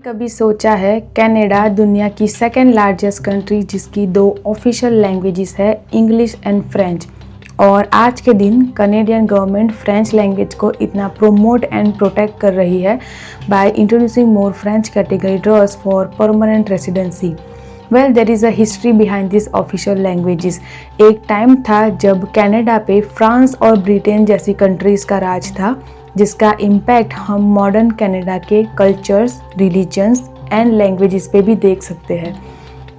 कभी सोचा है कनाडा दुनिया की सेकेंड लार्जेस्ट कंट्री जिसकी 2 ऑफिशियल लैंग्वेजेस है इंग्लिश एंड फ्रेंच। और आज के दिन कनेडियन गवर्नमेंट फ्रेंच लैंग्वेज को इतना प्रोमोट एंड प्रोटेक्ट कर रही है by introducing more French category draws for permanent residency. Well there is a history behind this official languages. एक टाइम था जब कनाडा पे फ्रांस और ब्रिटेन जैसी कंट्रीज़ का राज था, जिसका इम्पैक्ट हम मॉडर्न कनाडा के कल्चर्स, रिलीजन्स एंड लैंग्वेजेस पे भी देख सकते हैं।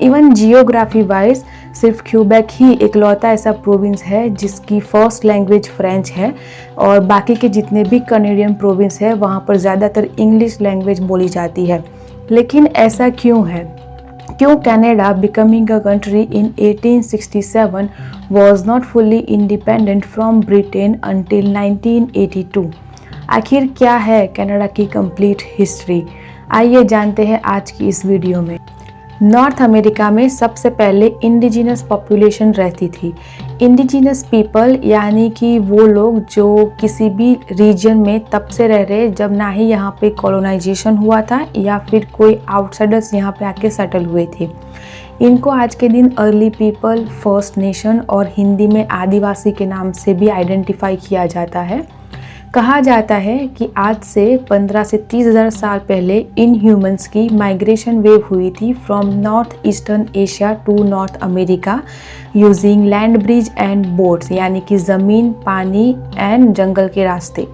इवन जियोग्राफी वाइज सिर्फ क्यूबेक ही इकलौता ऐसा प्रोविंस है जिसकी फर्स्ट लैंग्वेज फ्रेंच है, और बाकी के जितने भी कनेडियन प्रोविंस है वहाँ पर ज़्यादातर इंग्लिश लैंग्वेज बोली जाती है। लेकिन ऐसा क्यों है? क्यों Canada becoming a country in 1867 was not fully independent from Britain until 1982? आखिर क्या है कनाडा की कंप्लीट हिस्ट्री? आइए जानते हैं आज की इस वीडियो में। नॉर्थ अमेरिका में सबसे पहले इंडिजिनस पॉपुलेशन रहती थी। इंडिजिनस पीपल यानी कि वो लोग जो किसी भी रीजन में तब से रह रहे जब ना ही यहाँ पे कॉलोनाइजेशन हुआ था या फिर कोई आउटसाइडर्स यहाँ पे आके सेटल हुए थे। इनको आज के दिन अर्ली पीपल, फर्स्ट नेशन और हिंदी में आदिवासी के नाम से भी आइडेंटिफाई किया जाता है। कहा जाता है कि आज से 15 से 30 हज़ार साल पहले इन ह्यूमंस की माइग्रेशन वेव हुई थी from north eastern Asia to North America using land bridge and boats, यानी कि ज़मीन, पानी एंड जंगल के रास्ते।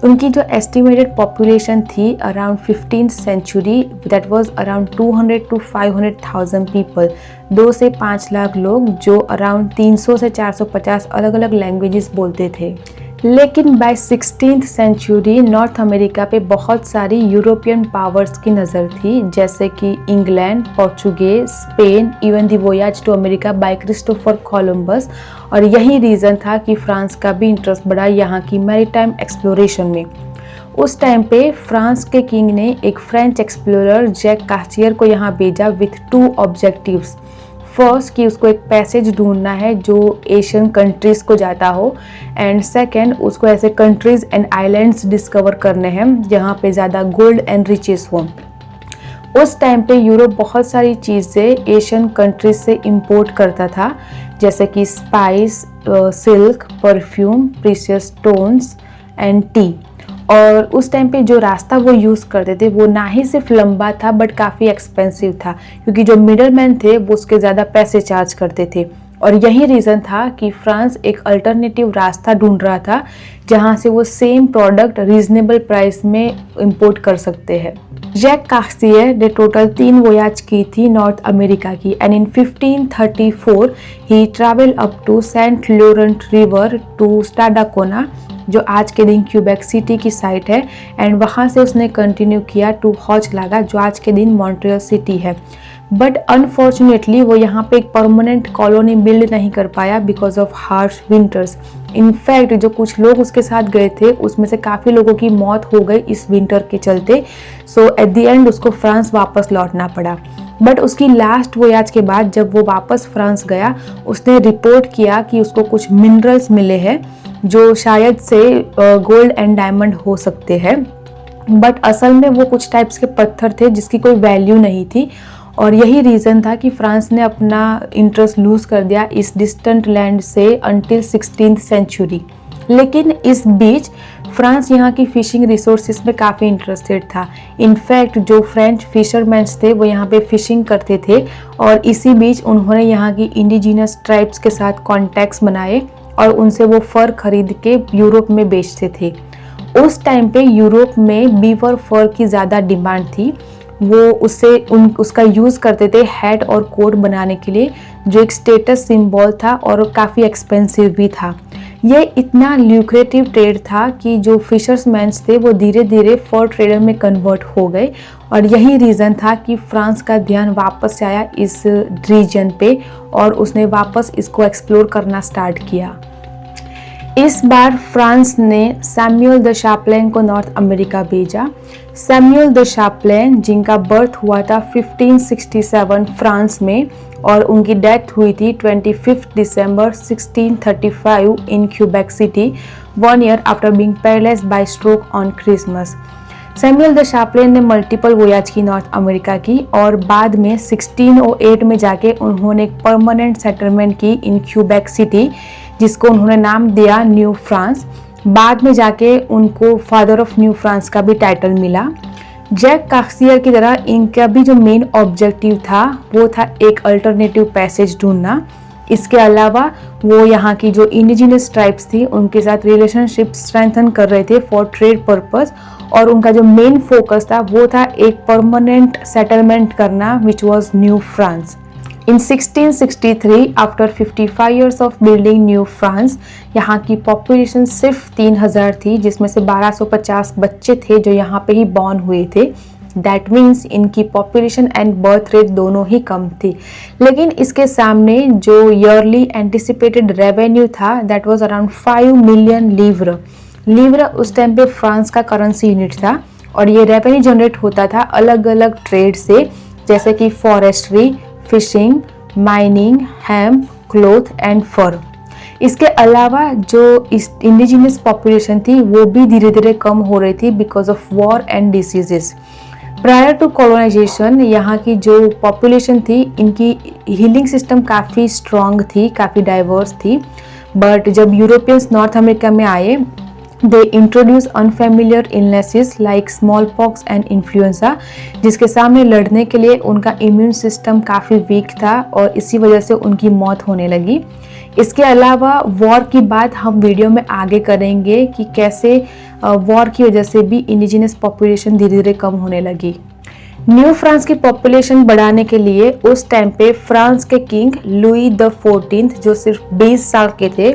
उनकी जो एस्टिमेटेड पॉपुलेशन थी around 15th century, that was around 200 to 500,000 people, 2 से 5 लाख लोग जो अराउंड 300 से 450 अलग अलग लैंग्वेजेस बोलते थे। लेकिन bye 16th century north America पे बहुत सारी यूरोपियन पावर्स की नज़र थी, जैसे कि England, Portuguese, Spain, even the voyage to America by Christopher Columbus. और यही रीज़न था कि फ्रांस का भी इंटरेस्ट बढ़ा यहाँ की मैरीटाइम एक्सप्लोरेशन में। उस टाइम पे फ्रांस के किंग ने एक फ्रेंच एक्सप्लोरर जैक कास्टियर को यहाँ भेजा विथ 2 ऑब्जेक्टिव्स। फर्स्ट कि उसको एक पैसेज ढूंढना है जो एशियन कंट्रीज़ को जाता हो, एंड सेकंड उसको ऐसे कंट्रीज़ एंड आइलैंड्स डिस्कवर करने हैं जहाँ पे ज़्यादा गोल्ड एंड रिचेस हो। उस टाइम पे यूरोप बहुत सारी चीज़ें एशियन कंट्रीज से इंपोर्ट करता था, जैसे कि spice, silk, perfume, precious stones and T. और उस टाइम पे जो रास्ता वो यूज़ करते थे वो ना ही सिर्फ लंबा था बट काफ़ी एक्सपेंसिव था, क्योंकि जो मिडलमैन थे वो उसके ज़्यादा पैसे चार्ज करते थे। और यही रीज़न था कि फ्रांस एक अल्टरनेटिव रास्ता ढूंढ रहा था जहाँ से वो सेम प्रोडक्ट रीजनेबल प्राइस में इंपोर्ट कर सकते हैं। जैक कास्टियर ने टोटल 3 वोयाज की थी नॉर्थ अमेरिका की, एंड इन 1534 ही travel up to Saint Laurent river to Stadacona, जो आज के दिन क्यूबेक सिटी की साइट है, एंड वहाँ से उसने कंटिन्यू किया टू होचलागा, जो आज के दिन मॉन्ट्रियल सिटी है। बट अनफॉर्चुनेटली वो यहाँ पे एक परमानेंट कॉलोनी बिल्ड नहीं कर पाया because of harsh winters. In fact जो कुछ लोग उसके साथ गए थे उसमें से काफ़ी लोगों की मौत हो गई इस विंटर के चलते। सो एट द एंड उसको फ्रांस वापस लौटना पड़ा। बट उसकी लास्ट वोयाज के बाद जब वो वापस फ्रांस गया उसने रिपोर्ट किया कि उसको कुछ मिनरल्स मिले हैं जो शायद से गोल्ड एंड डायमंड हो सकते हैं, बट असल में वो कुछ टाइप्स के पत्थर थे जिसकी कोई वैल्यू नहीं थी। और यही रीज़न था कि फ्रांस ने अपना इंटरेस्ट लूज़ कर दिया इस डिस्टेंट लैंड से अंटिल 16th सेंचुरी। लेकिन इस बीच फ्रांस यहाँ की फ़िशिंग रिसोर्सेज में काफ़ी इंटरेस्टेड था। इनफैक्ट जो फ्रेंच फिशरमैन्स थे वो यहाँ पे फ़िशिंग करते थे, और इसी बीच उन्होंने यहाँ की इंडिजिनस ट्राइब्स के साथ कॉन्टैक्ट्स बनाए और उनसे वो फर खरीद के यूरोप में बेचते थे। उस टाइम पे यूरोप में बीवर फर की ज़्यादा डिमांड थी। वो उसका यूज़ करते थे हैट और कोट बनाने के लिए, जो एक स्टेटस सिंबल था और काफ़ी एक्सपेंसिव भी था। ये इतना ल्यूक्रेटिव ट्रेड था कि जो फिशर्समैन्स थे वो धीरे धीरे फर ट्रेडर में कन्वर्ट हो गए, और यही रीज़न था कि फ्रांस का ध्यान वापस आया इस रीजन पे और उसने वापस इसको एक्सप्लोर करना स्टार्ट किया। इस बार फ्रांस ने सैमुअल द शापलेन को नॉर्थ अमेरिका भेजा। सैमुअल द शापलेन जिनका बर्थ हुआ था 1567 फ्रांस में, और उनकी डेथ हुई थी 25 December 1635 in Quebec city, 1 year after being paralysed by stroke on Christmas. Samuel de Champlain ने मल्टीपल वोयाज की नॉर्थ अमेरिका की और बाद में 1608 में जाके उन्होंने एक परमानेंट सेटलमेंट की इन क्यूबेक सिटी, जिसको उन्होंने नाम दिया न्यू फ्रांस। बाद में जाके उनको फादर ऑफ न्यू फ्रांस का भी टाइटल मिला। जैक कास्सियर की तरह इनका भी जो मेन ऑब्जेक्टिव था वो था एक अल्टरनेटिव पैसेज ढूंढना। इसके अलावा वो यहाँ की जो इंडिजिनस ट्राइब्स थी उनके साथ रिलेशनशिप स्ट्रेंथन कर रहे थे फॉर ट्रेड पर्पस, और उनका जो मेन फोकस था वो था एक परमानेंट सेटलमेंट करना which was new France. In 1663 after 55 years of building new France, यहाँ की पॉपुलेशन सिर्फ 3000 थी, जिसमें से 1250 बच्चे थे जो यहाँ पे ही बॉर्न हुए थे। दैट मीन्स इनकी पॉपुलेशन एंड बर्थ रेट दोनों ही कम थी। लेकिन इसके सामने जो ईयरली एंटिसिपेटेड रेवेन्यू था दैट वाज अराउंड 5 मिलियन लीव्र। लीव्र उस टाइम पे फ्रांस का करेंसी यूनिट था और ये रेवेन्यू जनरेट होता था अलग अलग ट्रेड से, जैसे कि forestry, fishing, mining, hemp, cloth and fur. इसके अलावा जो इंडिजिनस पॉपुलेशन थी वो भी धीरे धीरे कम हो रही थी because of war and diseases. Prior to colonization यहाँ की जो पॉपुलेशन थी इनकी हीलिंग सिस्टम काफ़ी स्ट्रॉन्ग थी, काफ़ी डाइवर्स थी। बट जब यूरोपियंस नॉर्थ अमेरिका में आए they introduce unfamiliar illnesses like small pox and influenza, जिसके सामने लड़ने के लिए उनका इम्यून सिस्टम काफ़ी वीक था और इसी वजह से उनकी मौत होने लगी। इसके अलावा वॉर की बात हम वीडियो में आगे करेंगे कि कैसे वॉर की वजह से भी इंडिजिनस पॉपुलेशन धीरे धीरे कम होने लगी। न्यू फ्रांस की पॉपुलेशन बढ़ाने के लिए उस टाइम पे फ्रांस के किंग लुई द 14th जो सिर्फ 20 साल के थे,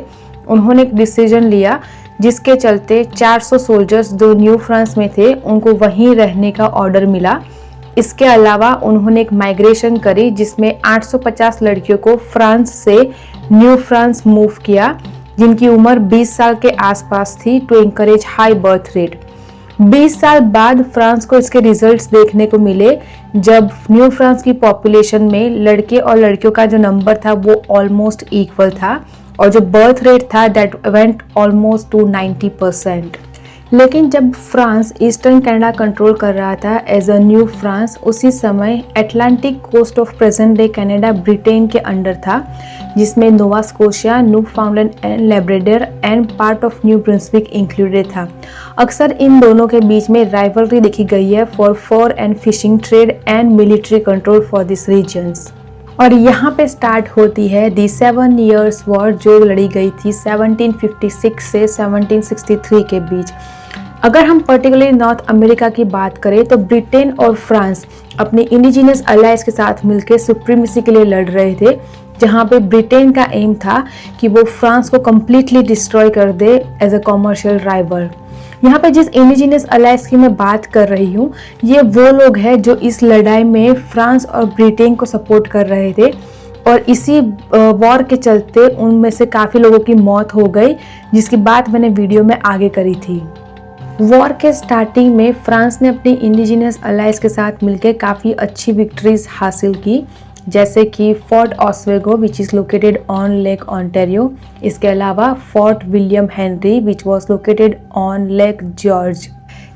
उन्होंने एक डिसीजन लिया जिसके चलते 400 सोल्जर्स जो न्यू फ्रांस में थे उनको वहीं रहने का ऑर्डर मिला। इसके अलावा उन्होंने एक माइग्रेशन करी जिसमें 850 लड़कियों को फ्रांस से न्यू फ्रांस मूव किया, जिनकी उम्र 20 साल के आसपास थी, to encourage high birth rate. 20 साल बाद फ्रांस को इसके रिजल्ट्स देखने को मिले जब न्यू फ्रांस की पॉपुलेशन में लड़के और लड़कियों का जो नंबर था वो ऑलमोस्ट इक्वल था और जो बर्थ रेट था दैट वेंट ऑलमोस्ट टू 90%। लेकिन जब फ्रांस ईस्टर्न कनाडा कंट्रोल कर रहा था एज अ न्यू फ्रांस, उसी समय Atlantic coast of present day Canada Britain के अंडर था, जिसमें Nova Scotia, Newfoundland and Labrador and part of New Brunswick included था। अक्सर इन दोनों के बीच में राइवलरी देखी गई है for fur and fishing trade and military control for this regions. और यहाँ पे स्टार्ट होती है दी 7 years वॉर जो लड़ी गई थी 1756 से 1763 के बीच। अगर हम पर्टिकुलरली नॉर्थ अमेरिका की बात करें तो ब्रिटेन और फ्रांस अपने इंडिजिनस अलायंस के साथ मिलकर सुप्रीमेसी के लिए लड़ रहे थे, जहाँ पे ब्रिटेन का एम था कि वो फ्रांस को कम्प्लीटली डिस्ट्रॉय कर दे एज अ कॉमर्शियल राइवल। यहाँ पे जिस इंडिजिनस अलायंस की मैं बात कर रही हूँ ये वो लोग हैं जो इस लड़ाई में फ्रांस और ब्रिटेन को सपोर्ट कर रहे थे और इसी वॉर के चलते उनमें से काफ़ी लोगों की मौत हो गई, जिसकी बात मैंने वीडियो में आगे करी थी। वॉर के स्टार्टिंग में फ्रांस ने अपनी इंडिजिनस अलायंस के साथ मिलकर काफ़ी अच्छी विक्ट्रीज हासिल की, जैसे कि Fort Oswego which is located on Lake Ontario. इसके अलावा Fort William Henry which was located on Lake George.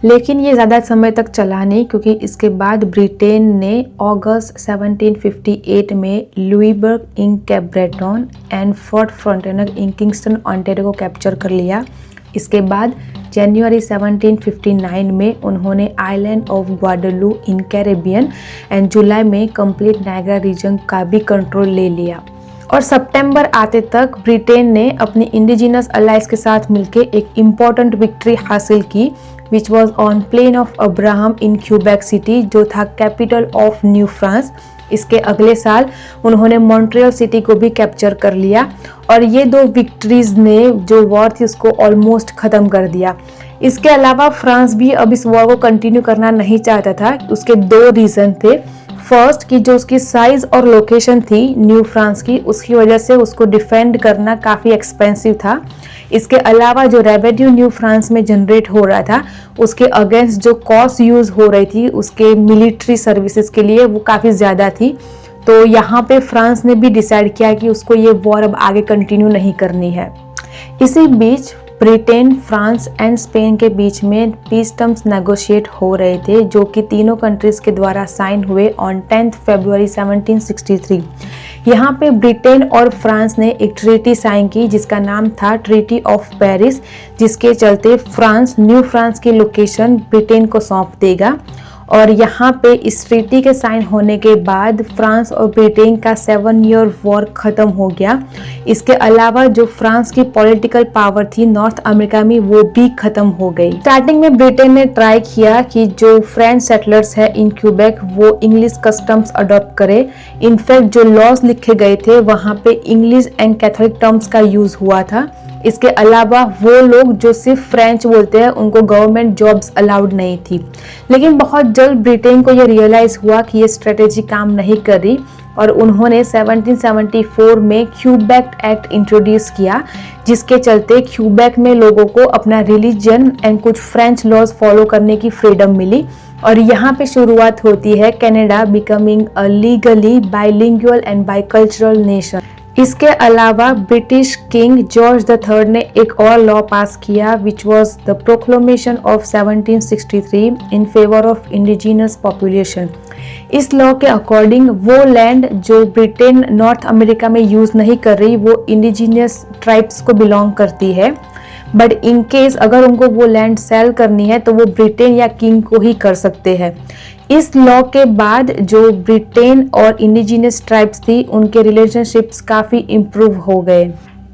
लेकिन ये ज़्यादा समय तक चला नहीं क्योंकि इसके बाद ब्रिटेन ने अगस्त 1758 में Louisbourg in Cape Breton and Fort Frontenac in Kingston Ontario को कैप्चर कर लिया। इसके बाद जनवरी 1759 में उन्होंने island of Guadeloupe in Caribbean and जुलाई में कंप्लीट नायग्रा रीजन का भी कंट्रोल ले लिया। और सितंबर आते तक ब्रिटेन ने अपनी इंडिजिनस अलायंस के साथ मिलकर एक इम्पॉर्टेंट विक्ट्री हासिल की which was on plain of Abraham in Quebec city जो था कैपिटल ऑफ न्यू फ्रांस। इसके अगले साल उन्होंने मॉन्ट्रियल सिटी को भी कैप्चर कर लिया और ये दो विक्ट्रीज ने जो वॉर थी उसको ऑलमोस्ट ख़त्म कर दिया। इसके अलावा फ्रांस भी अब इस वॉर को कंटिन्यू करना नहीं चाहता था। उसके दो रीज़न थे। फर्स्ट कि जो उसकी साइज़ और लोकेशन थी न्यू फ्रांस की, उसकी वजह से उसको डिफेंड करना काफ़ी एक्सपेंसिव था। इसके अलावा जो रेवेन्यू न्यू फ्रांस में जनरेट हो रहा था उसके अगेंस्ट जो कॉस्ट यूज़ हो रही थी उसके मिलिट्री सर्विसेज के लिए वो काफ़ी ज़्यादा थी। तो यहाँ पे फ्रांस ने भी डिसाइड किया कि उसको ये वॉर अब आगे कंटिन्यू नहीं करनी है। इसी बीच ब्रिटेन, फ्रांस एंड स्पेन के बीच में पीस टर्म्स नेगोशिएट हो रहे थे, जो कि तीनों कंट्रीज के द्वारा साइन हुए ऑन 10 फरवरी 1763। यहाँ पे ब्रिटेन और फ्रांस ने एक ट्रीटी साइन की जिसका नाम था ट्रीटी ऑफ पेरिस, जिसके चलते फ्रांस न्यू फ्रांस की लोकेशन ब्रिटेन को सौंप देगा। और यहाँ पे इस ट्रीटी के साइन होने के बाद फ्रांस और ब्रिटेन का 7 ईयर वॉर खत्म हो गया। इसके अलावा जो फ्रांस की पॉलिटिकल पावर थी नॉर्थ अमेरिका में वो भी खत्म हो गई। स्टार्टिंग में ब्रिटेन ने ट्राई किया कि जो फ्रेंच सेटलर्स है इन क्यूबेक वो इंग्लिश कस्टम्स अडॉप्ट करे। इनफैक्ट जो लॉज लिखे गए थे वहाँ पे इंग्लिश एंड कैथोलिक टर्म्स का यूज हुआ था। इसके अलावा वो लोग जो सिर्फ फ्रेंच बोलते हैं उनको गवर्नमेंट जॉब्स अलाउड नहीं थी। लेकिन बहुत जल्द ब्रिटेन को ये रियलाइज हुआ कि ये स्ट्रेटेजी काम नहीं कर रही और उन्होंने 1774 में क्यूबेक एक्ट इंट्रोड्यूस किया, जिसके चलते क्यूबेक में लोगों को अपना रिलीजन एंड कुछ फ्रेंच लॉज फॉलो करने की फ्रीडम मिली। और यहाँ पे शुरुआत होती है Canada becoming a legally bilingual and bicultural nation. इसके अलावा ब्रिटिश किंग जॉर्ज III ने एक और लॉ पास किया which was the proclamation of 1763 in favour of indigenous population. इस लॉ के अकॉर्डिंग वो लैंड जो ब्रिटेन नॉर्थ अमेरिका में यूज नहीं कर रही वो इंडिजिनियस ट्राइब्स को बिलोंग करती है, बट इन केस अगर उनको वो लैंड सेल करनी है तो वो ब्रिटेन या किंग को ही कर सकते हैं। इस लॉ के बाद जो ब्रिटेन और इंडिजिनस ट्राइब्स थी उनके रिलेशनशिप्स काफ़ी इम्प्रूव हो गए।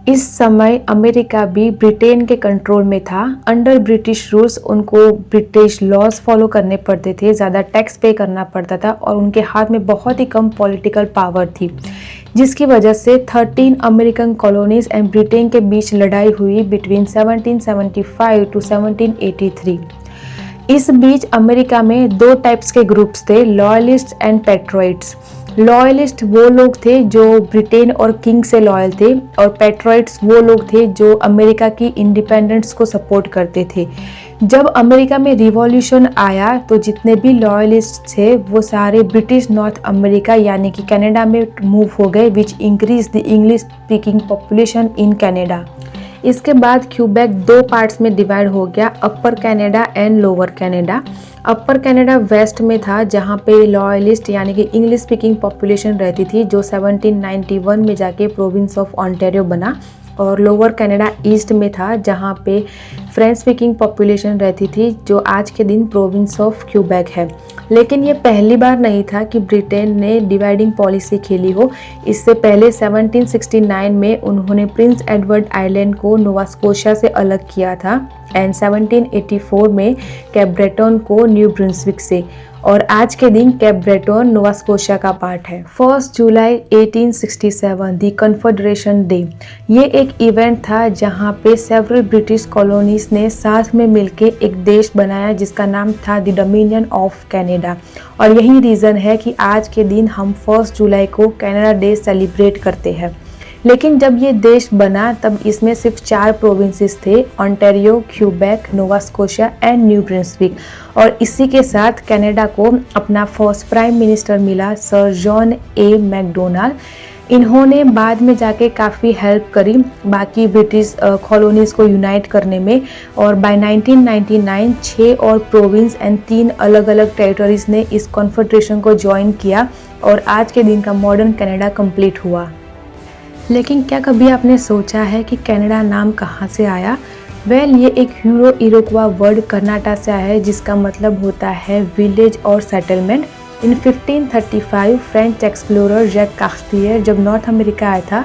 इस समय अमेरिका भी ब्रिटेन के कंट्रोल में था। अंडर ब्रिटिश रूल्स उनको ब्रिटिश लॉज फॉलो करने पड़ते थे, ज़्यादा टैक्स पे करना पड़ता था और उनके हाथ में बहुत ही कम पॉलिटिकल पावर थी, जिसकी वजह से 13 अमेरिकन कॉलोनीज एंड ब्रिटेन के बीच लड़ाई हुई बिटवीन 1775 टू 1783। इस बीच अमेरिका में दो टाइप्स के ग्रुप्स थे, लॉयलिस्ट एंड पेट्रोइट्स। लॉयलिस्ट वो लोग थे जो ब्रिटेन और किंग से लॉयल थे और पेट्रोइट्स वो लोग थे जो अमेरिका की इंडिपेंडेंस को सपोर्ट करते थे। जब अमेरिका में रिवॉल्यूशन आया तो जितने भी लॉयलिस्ट थे वो सारे ब्रिटिश नॉर्थ अमेरिका यानी कि कनाडा में मूव हो गए, which increase the English speaking population in Canada. इसके बाद क्यूबेक दो पार्ट्स में डिवाइड हो गया, Upper Canada and Lower Canada. Upper Canada west में था जहाँ पे लॉयलिस्ट यानी कि इंग्लिश स्पीकिंग पॉपुलेशन रहती थी, जो 1791 में जाके प्रोविंस ऑफ ऑन्टेरियो बना। और लोअर कनाडा ईस्ट में था जहाँ पे फ्रेंच स्पीकिंग पॉपुलेशन रहती थी, जो आज के दिन प्रोविंस ऑफ क्यूबेक है। लेकिन ये पहली बार नहीं था कि ब्रिटेन ने डिवाइडिंग पॉलिसी खेली हो। इससे पहले 1769 में उन्होंने प्रिंस एडवर्ड आइलैंड को नोवा स्कोशिया से अलग किया था एंड 1784 में कैप ब्रेटन को न्यू ब्रुंसविक से, और आज के दिन कैप ब्रेटन नोवा स्कोशिया का पार्ट है। 1 जुलाई 1867 द कन्फेडरेशन डे, ये एक इवेंट था जहाँ पे सेवरल ब्रिटिश कॉलोनीज ने साथ में मिलके एक देश बनाया जिसका नाम था द डोमिनियन ऑफ कनाडा। और यही रीज़न है कि आज के दिन हम 1 जुलाई को कनाडा डे सेलिब्रेट करते हैं। लेकिन जब ये देश बना तब इसमें सिर्फ 4 प्रोविंसेस थे, Ontario, Quebec, Nova Scotia and New Brunswick. और इसी के साथ कनाडा को अपना फर्स्ट प्राइम मिनिस्टर मिला, सर जॉन ए मैकडोनाल्ड। इन्होंने बाद में जाके काफ़ी हेल्प करी बाकी ब्रिटिश कॉलोनीज़ को यूनाइट करने में, और बाय 1999 6 और प्रोविंस एंड 3 अलग अलग टेरिटरीज ने इस कॉन्फेडरेशन को ज्वाइन किया और आज के दिन का मॉडर्न कनाडा कंप्लीट हुआ। लेकिन क्या कभी आपने सोचा है कि कनाडा नाम कहाँ से आया? वेल, ये एक यूरो इरोक्वा वर्ड कर्नाटा से आया है जिसका मतलब होता है विलेज और सेटलमेंट। इन 1535 फ्रेंच एक्सप्लोरर जैक कास्टियर जब नॉर्थ अमेरिका आया था,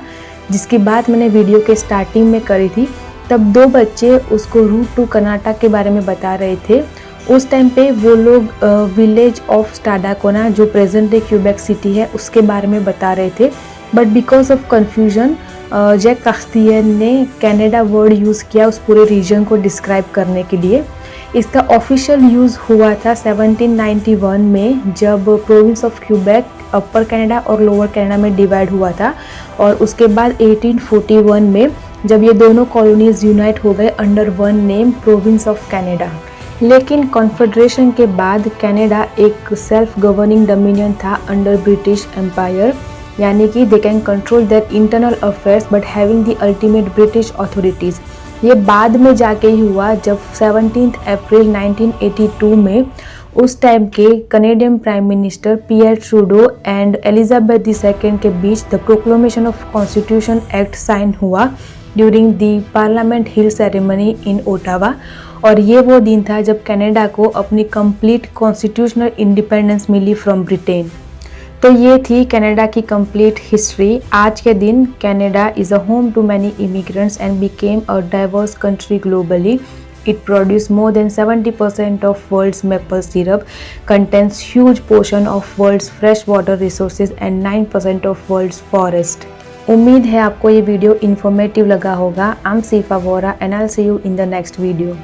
जिसकी बात मैंने वीडियो के स्टार्टिंग में करी थी, तब 2 बच्चे उसको रूट टू कर्नाटक के बारे में बता रहे थे। उस टाइम पे वो लोग विलेज ऑफ स्टाडाकोना जो प्रेजेंट डे क्यूबेक सिटी है उसके बारे में बता रहे थे, but because of confusion Jack Cartier ने कनाडा वर्ड यूज़ किया उस पूरे रीजन को डिस्क्राइब करने के लिए। इसका ऑफिशियल यूज़ हुआ था 1791 में जब province of Quebec upper Canada और लोअर कनाडा में डिवाइड हुआ था, और उसके बाद 1841 में जब ये दोनों कॉलोनीज यूनाइट हो गए under one name province of Canada. लेकिन कॉन्फेडरेशन के बाद कनाडा एक सेल्फ गवर्निंग डोमिनियन था अंडर ब्रिटिश एम्पायर, यानी कि they can control their internal affairs but having the ultimate British authorities. ये बाद में जाके ही हुआ जब 17 अप्रैल 1982 में उस टाइम के Canadian prime minister Pierre Trudeau and Elizabeth II के बीच the proclamation of constitution act sign हुआ during the parliament hill ceremony in Ottawa. और ये वो दिन था जब कनाडा को अपनी कंप्लीट कॉन्स्टिट्यूशनल इंडिपेंडेंस मिली फ्रॉम ब्रिटेन। तो ये थी कनाडा की कंप्लीट हिस्ट्री। आज के दिन Canada is a home to many immigrants and became a diverse country globally. It produces more than 70% of world's maple syrup, contains huge portion of world's freshwater resources and 9% of world's forest. उम्मीद है आपको ये video informative लगा होगा। I'm Sifa Vora and I'll see you in the next video.